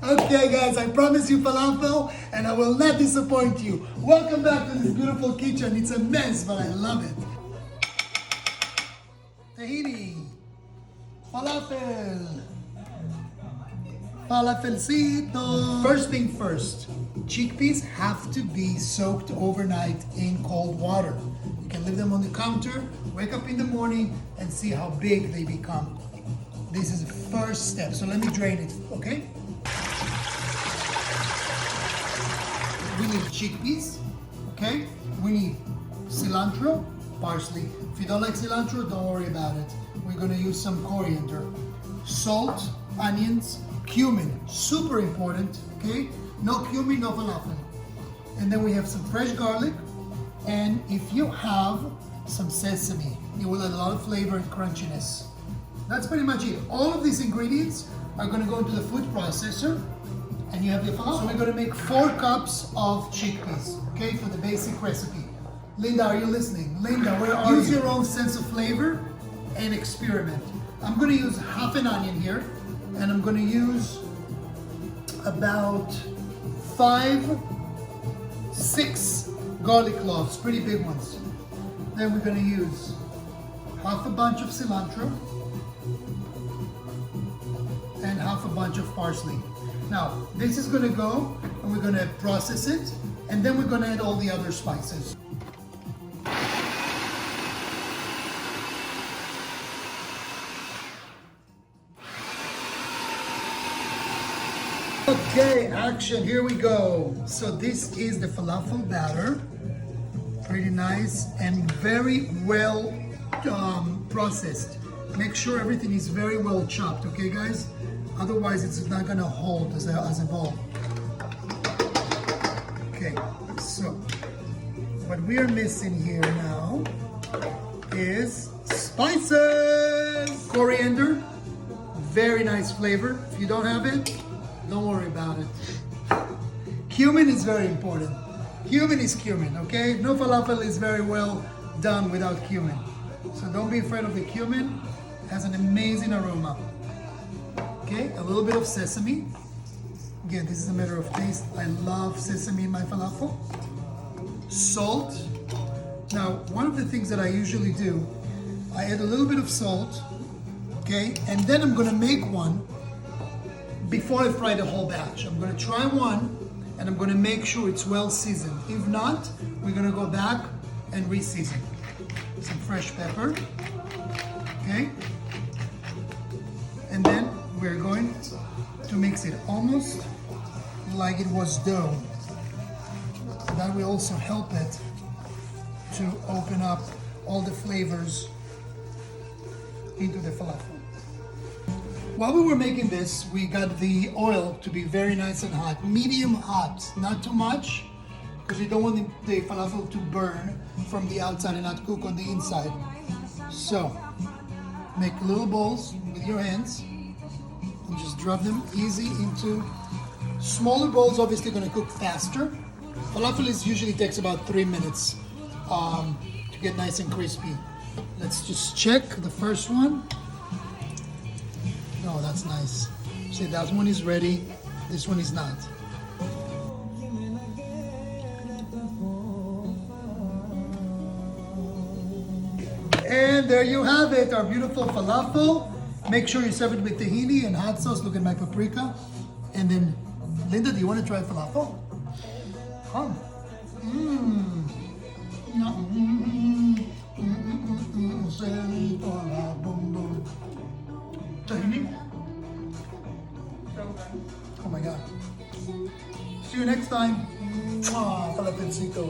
Okay guys, I promise you falafel and I will not disappoint you. Welcome back to this beautiful kitchen. It's a mess, but I love it. Tahini, falafel, falafelcito. First thing first, chickpeas have to be soaked overnight in cold water. You can leave them on the counter, wake up in the morning and see how big they become. This is the first step, so let me drain it, okay? We need chickpeas, okay? We need cilantro, parsley. If you don't like cilantro, don't worry about it. We're gonna use some coriander, salt, onions, cumin, super important, okay? No cumin, no falafel. And then we have some fresh garlic, and if you have some sesame, it will add a lot of flavor and crunchiness. That's pretty much it. All of these ingredients are gonna go into the food processor, and you have the falafel. So we're gonna make 4 cups of chickpeas, okay, for the basic recipe. Linda, are you listening? Linda, where are you? Use your own sense of flavor and experiment. I'm gonna use half an onion here, and I'm gonna use about 5, 6 garlic cloves, pretty big ones. Then we're gonna use half a bunch of cilantro and half a bunch of parsley. Now, this is gonna go and we're gonna process it, and then we're gonna add all the other spices. Okay, action, here we go. So this is the falafel batter. Pretty nice and very well processed. Make sure everything is very well chopped, okay guys? Otherwise it's not gonna hold as a ball. Okay, so what we are missing here now is spices. Coriander, very nice flavor. If you don't have it, don't worry about it. Cumin is very important. Cumin is cumin, okay? No falafel is very well done without cumin. So don't be afraid of the cumin. It has an amazing aroma. Okay, a little bit of sesame. Again, this is a matter of taste. I love sesame in my falafel. Salt. Now, one of the things that I usually do, I add a little bit of salt, okay? And then I'm gonna make one before I fry the whole batch. I'm gonna try one and I'm gonna make sure it's well seasoned. If not, we're gonna go back and re-season. Some fresh pepper, okay? And then we're going to mix it almost like it was dough. That will also help it to open up all the flavors into the falafel. While we were making this, we got the oil to be very nice and hot, medium hot, not too much, because you don't want the falafel to burn from the outside and not cook on the inside. So, make little balls with your hands and just drop them easy into smaller bowls. Obviously gonna cook faster. Falafel usually takes about 3 minutes to get nice and crispy. Let's just check the first one. Oh, that's nice. See, that one is ready. This one is not. And there you have it, our beautiful falafel. Make sure you serve it with tahini and hot sauce. Look at my paprika. And then, Linda, do you want to try falafel? Come. Tahini. Oh my God. See you next time. Falafel.